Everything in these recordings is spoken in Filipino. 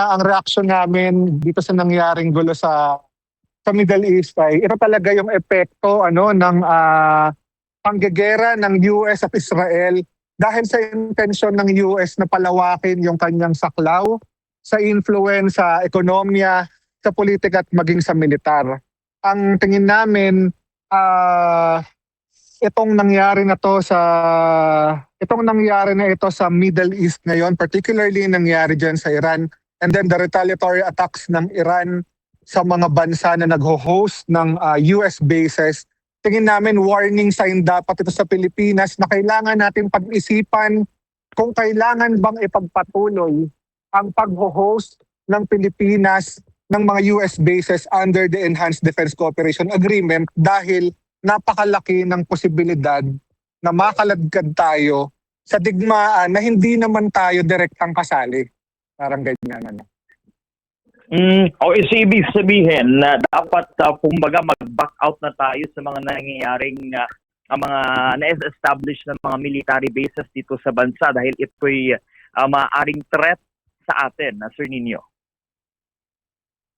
ang reaksyon namin dito sa nangyaring gulo sa Middle East ay ito talaga yung epekto ng panggegera ng US at Israel dahil sa intensyon ng US na palawakin yung kanyang saklaw sa influence sa ekonomiya, sa politika at maging sa militar. Ang tingin namin, ah, itong nangyari na to sa itong nangyari na ito sa Middle East ngayon, particularly nangyari diyan sa Iran, and then the retaliatory attacks ng Iran sa mga bansa na nagho-host ng US bases. Tingin namin warning sign dapat ito sa Pilipinas na kailangan natin pag-isipan kung kailangan bang ipagpatuloy ang pag-host ng Pilipinas ng mga US bases under the Enhanced Defense Cooperation Agreement dahil napakalaki ng posibilidad na makaladkad tayo sa digmaan na hindi naman tayo direktang kasali. Parang ganyan. Okay, so ibig sabihin na dapat kumbaga mag-back out na tayo sa mga nangyayaring mga na-establish na mga military bases dito sa bansa dahil ito'y maaaring threat sa atin, Sir Nino.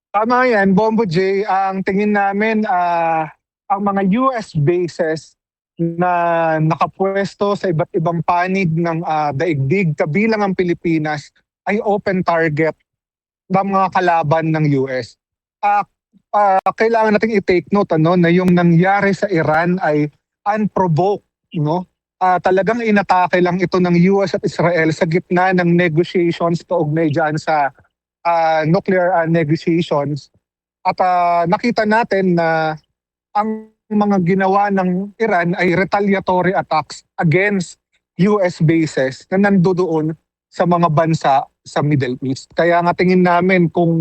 Tama yan, Bombo J. Ang tingin namin, ang mga US bases na nakapwesto sa iba't ibang panig ng daigdig, kabilang ang Pilipinas, ay open target ng mga kalaban ng US. Kailangan nating i-take note na yung nangyari sa Iran ay unprovoked. Talagang inatake lang ito ng US at Israel sa gitna ng negotiations kaugnay dyan sa nuclear negotiations. At nakita natin na ang mga ginawa ng Iran ay retaliatory attacks against US bases na nandoon sa mga bansa sa Middle East. Kaya nga tingin namin kung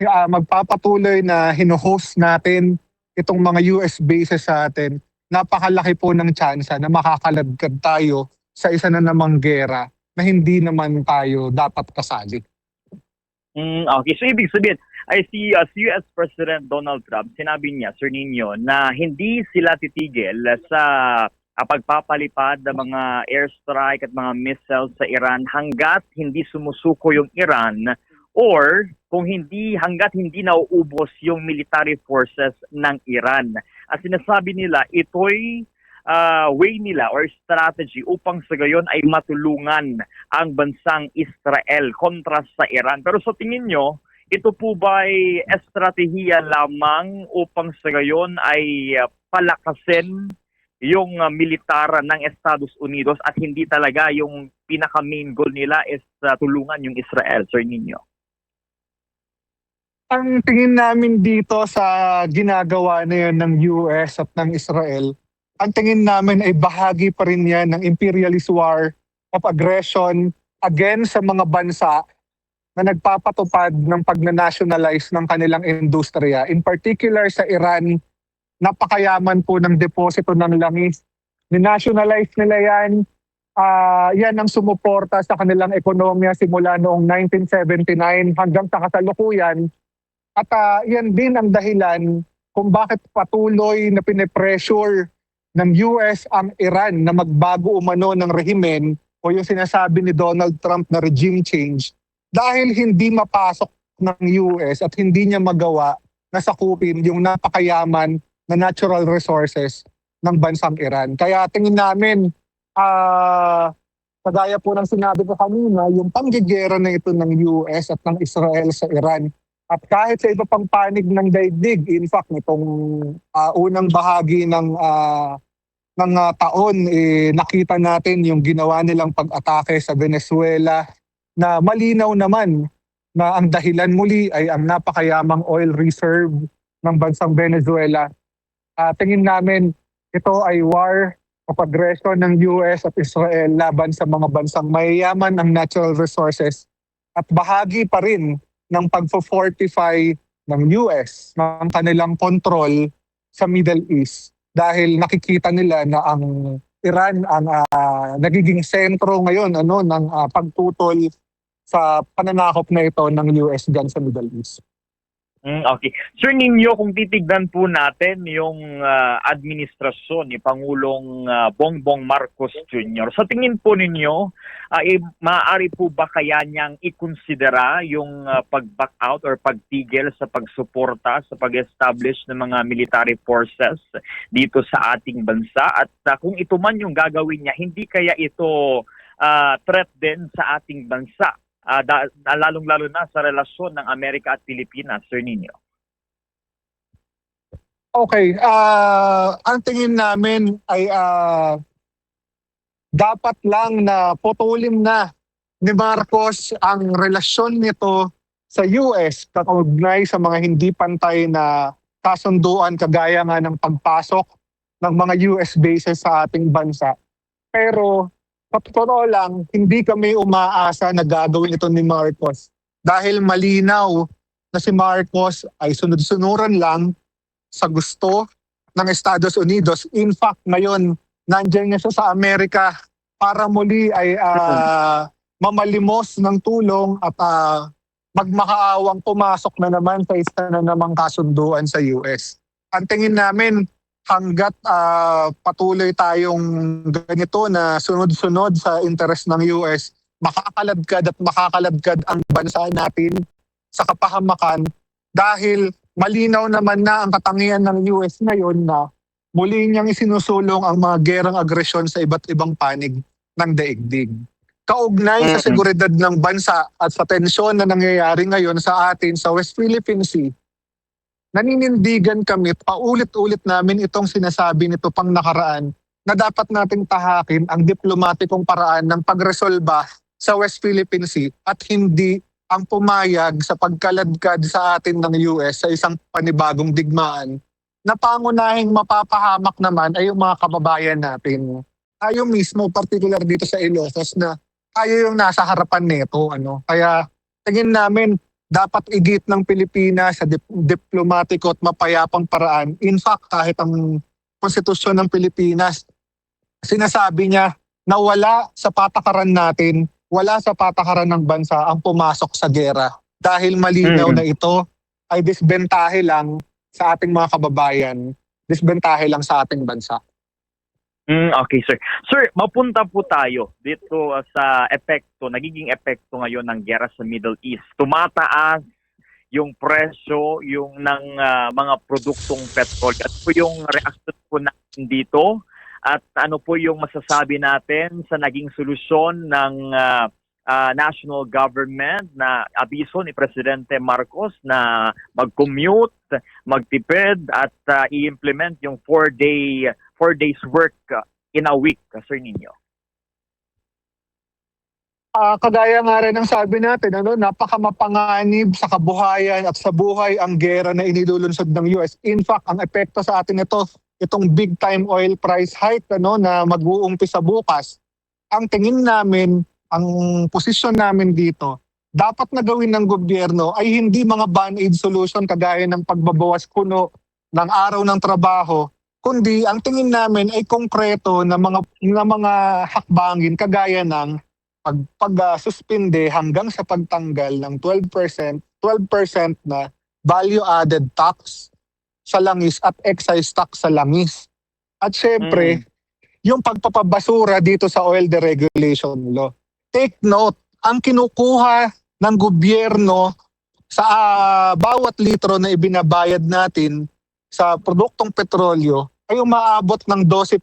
magpapatuloy na hino-host natin itong mga US bases sa atin, napakalaki po ng tsansa na makakaladkad tayo sa isa na namang gera na hindi naman tayo dapat kasali. Okay, so ibig sabihin, I see US President Donald Trump, sinabi niya, Sir Nino, na hindi sila titigil sa pagpapalipad ng mga airstrike at mga missiles sa Iran hanggat hindi sumusuko yung Iran or hanggat hindi nauubos yung military forces ng Iran. At sinasabi nila, ito'y way nila or strategy upang sa gayon ay matulungan ang bansang Israel kontra sa Iran. Pero sa tingin nyo, ito po ba'y estratehiya lamang upang sa gayon ay palakasin yung militar ng Estados Unidos at hindi talaga yung pinaka-main goal nila is tulungan yung Israel, Sir Nino? Ang tingin namin dito sa ginagawa na yan ng US at ng Israel, ang tingin namin ay bahagi pa rin yan ng imperialist war of aggression against sa mga bansa na nagpapatupad ng pag-nationalize ng kanilang industriya. In particular sa Iran, napakayaman po ng deposito ng langis. Ni-nationalize nila yan. Yan ang sumuporta sa kanilang ekonomiya simula noong 1979 hanggang sa kasalukuyan. At yan din ang dahilan kung bakit patuloy na pinipressure ng US ang Iran na magbago umano ng rehimen o yung sinasabi ni Donald Trump na regime change dahil hindi mapasok ng US at hindi niya magawa na sakupin yung napakayaman na natural resources ng bansang Iran. Kaya tingin namin, kagaya po ng sinabi ko kanina, yung panggegera na ito ng US at ng Israel sa Iran, at kahit sa iba pang panig ng daigdig, in fact, nitong unang bahagi ng taon, nakita natin yung ginawa nilang pag-atake sa Venezuela na malinaw naman na ang dahilan muli ay ang napakayamang oil reserve ng bansang Venezuela. Tingin namin ito ay war of aggression ng US at Israel laban sa mga bansang mayayaman ng natural resources at bahagi pa rin ng pag-fortify ng US ng kanilang control sa Middle East dahil nakikita nila na ang Iran ang nagiging sentro ngayon ng pagtutol sa pananakop na ito ng US dyan sa Middle East. Okay. Sir Nino, kung titignan po natin yung administrasyon ni Pangulong Bongbong Marcos Jr., sa tingin po ninyo, maaari po ba kaya niyang ikonsidera yung pag-back out or pagtigil sa pagsuporta sa pag-establish ng mga military forces dito sa ating bansa? At kung ito man yung gagawin niya, hindi kaya ito threat din sa ating bansa? Lalong-lalo na sa relasyon ng Amerika at Pilipinas, Sir Nino. Okay, ang tingin namin ay dapat lang na putulin na ni Marcos ang relasyon nito sa US kaugnay sa mga hindi pantay na kasunduan kagaya nga ng pagpasok ng mga US bases sa ating bansa. Pero sa totoo lang, hindi kami umaasa na gagawin ito ni Marcos dahil malinaw na si Marcos ay sunod-sunuran lang sa gusto ng Estados Unidos. In fact, ngayon, nandiyan niya siya sa Amerika para muli ay mamalimos ng tulong at magmakaawang pumasok na naman sa isa na namang kasunduan sa US. Ang tingin namin, hanggat patuloy tayong ganito na sunod-sunod sa interes ng US, makakaladkad ang bansa natin sa kapahamakan dahil malinaw naman na ang katangian ng US ngayon na muli niyang isinusulong ang mga gerang agresyon sa iba't ibang panig ng daigdig. Kaugnay sa seguridad ng bansa at sa tensyon na nangyayari ngayon sa atin sa West Philippine Sea, naninindigan kami, paulit-ulit namin itong sinasabi nito pang nakaraan na dapat nating tahakin ang diplomatikong paraan ng pagresolba sa West Philippine Sea at hindi ang pumayag sa pagkaladkad sa atin ng US sa isang panibagong digmaan na pangunahing mapapahamak naman ay yung mga kababayan natin. Tayo mismo, particular dito sa Ilocos, na tayo yung nasa harapan nito. Kaya tingin namin, dapat igit ng Pilipinas sa diplomatiko at mapayapang paraan. In fact, kahit ang konstitusyon ng Pilipinas, sinasabi niya na wala sa patakaran natin, wala sa patakaran ng bansa ang pumasok sa gera. Dahil malinaw na ito ay disbentahe lang sa ating mga kababayan, disbentahe lang sa ating bansa. Okay, sir. Sir, mapunta po tayo dito sa nagiging epekto ngayon ng gera sa Middle East. Tumataas yung presyo ng mga produktong petrol. At po yung reaction po natin dito at ano po yung masasabi natin sa naging solusyon ng national government na abiso ni Presidente Marcos na mag-commute, magtipid at i-implement yung 4 days work in a week, Sir Nino. Kagaya nga rin ng sabi natin, napakamapanganib sa kabuhayan at sa buhay ang gera na inilulunsod ng US. In fact, ang epekto sa atin itong big time oil price hike na mag-uumpisa bukas. Ang tingin namin, ang posisyon namin dito, dapat na gawin ng gobyerno ay hindi mga band-aid solution kagaya ng pagbabawas kuno ng araw ng trabaho, kundi ang tingin namin ay konkreto na mga hakbangin kagaya ng pag-suspinde hanggang sa pagtanggal ng 12% na value-added tax sa langis at excise tax sa langis. At syempre, yung pagpapabasura dito sa oil deregulation law. Take note, ang kinukuha ng gobyerno sa bawat litro na ibinabayad natin sa produktong petrolyo ay umaabot ng 12%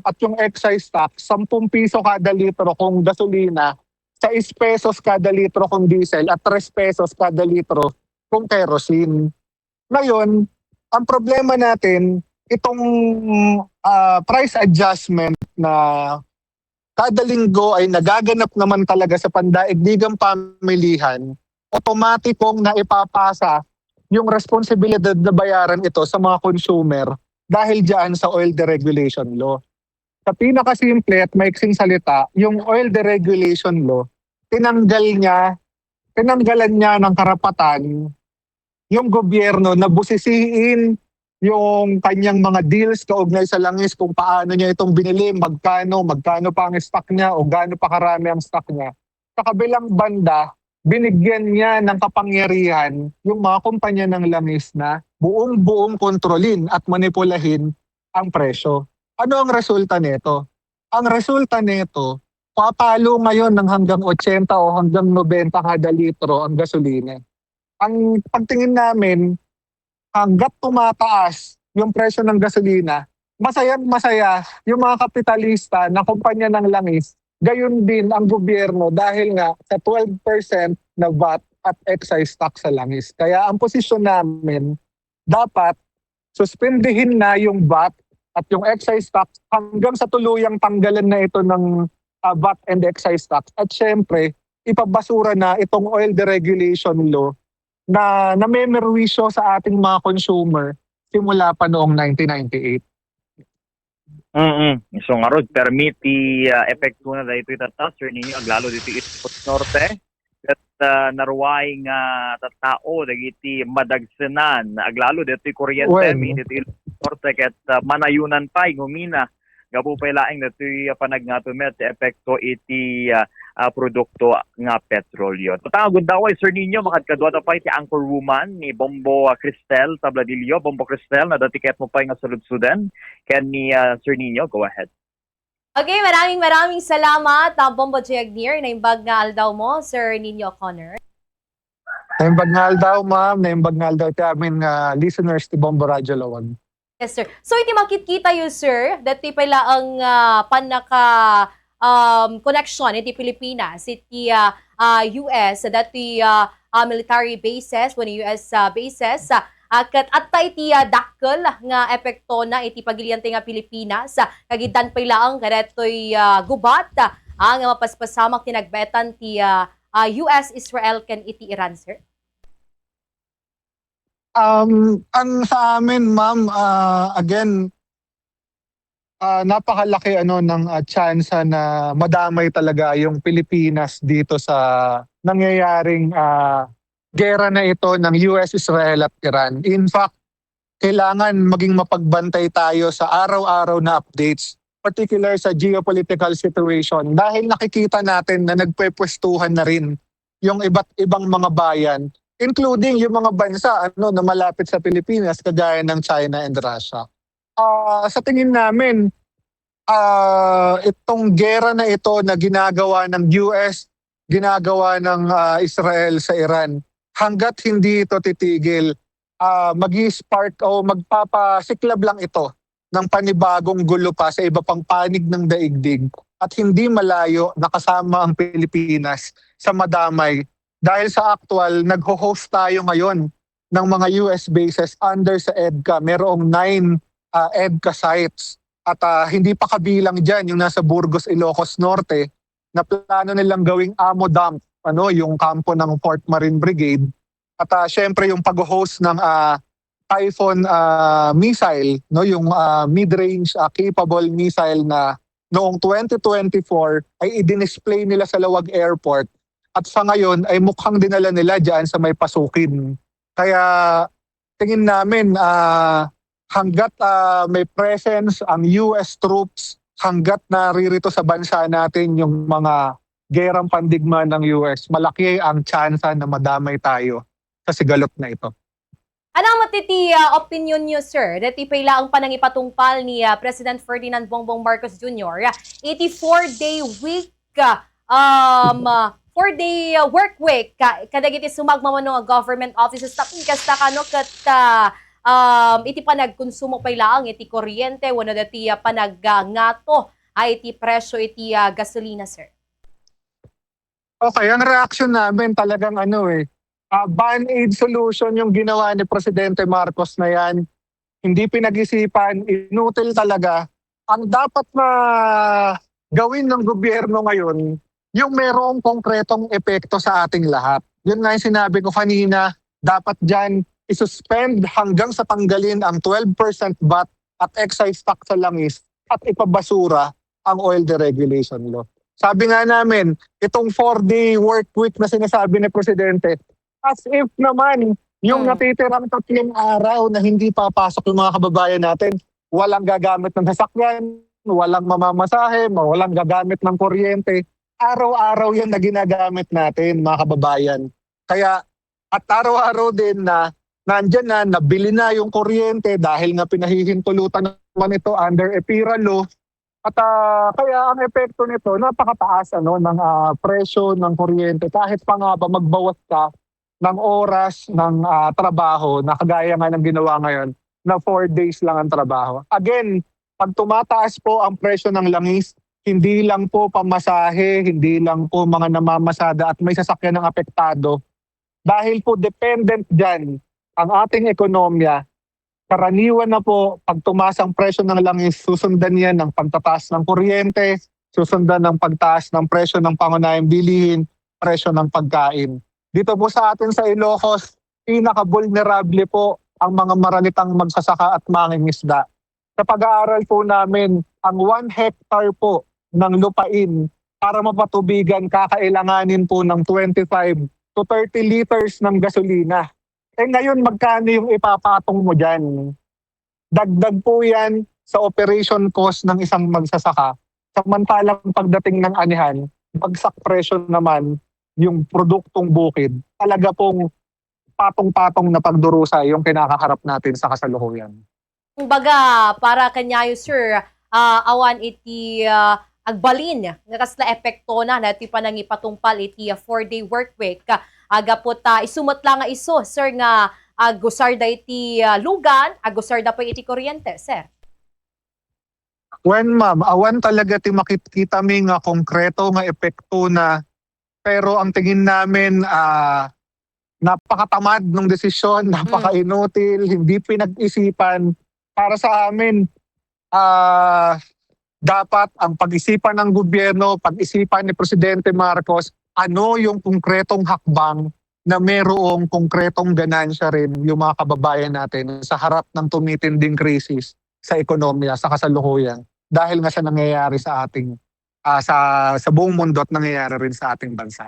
at yung excise tax, 10 piso kada litro kung gasolina, 6 pesos kada litro kung diesel at 3 pesos kada litro kung kerosene. Ngayon, ang problema natin, itong price adjustment na kada linggo ay nagaganap naman talaga sa pandaigdigang pamilihan, otomatikong naipapasa yung responsibilidad na bayaran ito sa mga consumer dahil dyan sa oil deregulation law. Sa pinakasimple at maiksing salita, yung oil deregulation law, tinanggalan niya ng karapatan yung gobyerno na busisiin yung kanyang mga deals kaugnay sa langis kung paano niya itong binili, magkano pa ang stock niya o gaano pa karami ang stock niya. Sa kabilang banda, binigyan niya ng kapangyarihan yung mga kumpanya ng langis na buong-buong kontrolin at manipulahin ang presyo. Ano ang resulta nito? Ang resulta nito, papalo ngayon ng hanggang 80 o hanggang 90 kada litro ang gasolina. Ang pagtingin namin, hanggat tumataas yung presyo ng gasolina, masayang masaya yung mga kapitalista na kumpanya ng langis, gayon din ang gobyerno dahil nga sa 12% na VAT at excise tax sa langis. Kaya ang posisyon namin, dapat suspendihin na yung VAT at yung excise tax hanggang sa tuluyang tanggalan na ito ng VAT and excise tax. At syempre, ipabasura na itong oil deregulation law na namemerwisyo sa ating mga consumer simula pa noong 1998. So nga rod, permiti epekto na dahito itatas, sir ninyo, aglalo dito East Norte, at naruway nga tatao, dagiti madagsenan, aglalo dito kuryente, Well, dito East Norte, ket manayunan pa, ngumina, gabu pa ilaing dito panag nga tumet, epekto iti produkto nga petrolyo. Tatangagod daw ay Sir Nino, makadkadwa na pa iti anchor woman ni Bombo Cristel Tabladillo. Bombo Cristel, na datiket mo pa nga sa Lubsudan. Ken ni Sir Nino, go ahead. Okay, maraming salamat, Bombo Jagnir, na imbag nga aldaw mo, Sir Nino Connor. naimbagnal daw ma'am, naimbagnal daw iti amin listeners ti Bombo Radyo Lawag. Yes, sir. So, iti makikita yun, sir, dati pala ang panaka connection iti Pilipinas, iti US, dati military bases, when US bases, at iti dakkel nga epekto na iti pagiliante nga Pilipinas, kagidan pala ang kadetoy gubat, ang mapaspasamak tinagbetan ti US, Israel, ken iti Iran, sir? Ang sa amin ma'am, again, napakalaki ng chance na madamay talaga yung Pilipinas dito sa nangyayaring gera na ito ng US, Israel at Iran. In fact, kailangan maging mapagbantay tayo sa araw-araw na updates, particular sa geopolitical situation, dahil nakikita natin na nagpepwestuhan na rin yung iba't ibang mga bayan, including yung mga bansa na malapit sa Pilipinas, kagaya ng China and Russia. Sa tingin namin, itong gera na ito na ginagawa ng US, ginagawa ng Israel sa Iran, hanggat hindi ito titigil, mag-spark o magpapasiklab lang ito ng panibagong gulo pa sa iba pang panig ng daigdig, at hindi malayo nakasama ang Pilipinas sa madamay. Dahil sa actual, nagho-host tayo ngayon ng mga US bases under sa EDCA. Merong 9 EDCA sites. At hindi pa kabilang dyan yung nasa Burgos, Ilocos Norte, na plano nilang gawing ammo dump, yung kampo ng 4th Marine Brigade. At syempre yung pag-host ng Typhoon missile, yung mid-range capable missile na noong 2024 ay i-display nila sa Lawag Airport. At sa ngayon ay mukhang dinala nila dyan sa may pasukin. Kaya tingin namin hanggat may presence ang US troops, hanggat naririto sa bansa natin yung mga gerang pandigma ng US, malaki ang tsansa na madamay tayo sa sigalot na ito. Ano matiti opinion niyo, sir? Dati pala ang panangipatungpal ni President Ferdinand Bongbong Marcos Jr. 84-day week, 4-day work week, kadagiti sumagmamano nga government offices, tapos kasta kano kat iti panagkonsumo pa lang iti kuryente, wano dati panaggato ay iti presyo iti gasolina, sir. Okay, ang reaction namin talagang band-aid solution yung ginawa ni Presidente Marcos na yan. Hindi pinag-isipan, inutil talaga. Ang dapat na gawin ng gobyerno ngayon, yung merong konkretong epekto sa ating lahat. Yun nga yung sinabi ko kanina, dapat dyan isuspend hanggang sa tanggalin ang 12% VAT at excise tax sa langis at ipabasura ang oil deregulation law. Sabi nga namin, itong 4-day work week na sinasabi ni Presidente, as if naman yung natitirang 3 araw na hindi papasok yung mga kababayan natin, walang gagamit ng sasakyan, walang mamamasahe, walang gagamit ng kuryente. araw-araw yan na ginagamit natin, mga kababayan. Kaya, at araw-araw din na nandyan na, nabili na yung kuryente dahil nga pinahihintulutan naman ito under EPIRA law. At kaya ang epekto nito, napakataas ng presyo ng kuryente. Kahit pa nga ba magbawas ka ng oras ng trabaho, na kagaya nga ng ginawa ngayon, na 4 days lang ang trabaho. Again, pag tumataas po ang presyo ng langis, hindi lang po pamasahe, hindi lang po mga namamasada at may sasakyan ng apektado. Dahil po dependent dyan ang ating ekonomiya, karaniwan na po pag tumaas ang presyo ng langis, susundan yan ng pagtataas ng kuryente, susundan ng pagtaas ng presyo ng pangunahing bilihin, presyo ng pagkain. Dito po sa atin sa Ilocos, pinaka-vulnerable po ang mga maranitang magsasaka at mangingisda. Sa pag-aaral po namin, ang 1 hectare po ng lupain para mapatubigan, kakailanganin po ng 25 to 30 liters ng gasolina. Ngayon, magkano yung ipapatong mo dyan? Dagdag po yan sa operation cost ng isang magsasaka. Samantalang pagdating ng anihan, bagsak presyo naman yung produktong bukid. Talaga pong patong-patong na pagdurusa yung kinakaharap natin sa kasalukuyan. Kumbaga, para kanyayo, sir, awan iti agbalin nga kasla epekto na nati pa nang ipatungpal iti 4-day work week. Agapot isumat lang nga iso, sir, nga agusarda iti lugan, agusarda pa iti kuryente, sir. When ma'am, awan talaga ti makikita mi nga konkreto nga epekto na, pero ang tingin namin napakatamad ng desisyon, napaka-inutil, hindi pinag-isipan. Para sa amin, dapat ang pag-isipan ng gobyerno, pag-isipan ni Presidente Marcos, ano yung konkretong hakbang na merong konkretong ganansya rin yung mga kababayan natin sa harap ng tumitinding krisis sa ekonomiya, sa kasalukuyan. Dahil nga sa nangyayari sa ating, sa buong mundo at nangyayari rin sa ating bansa.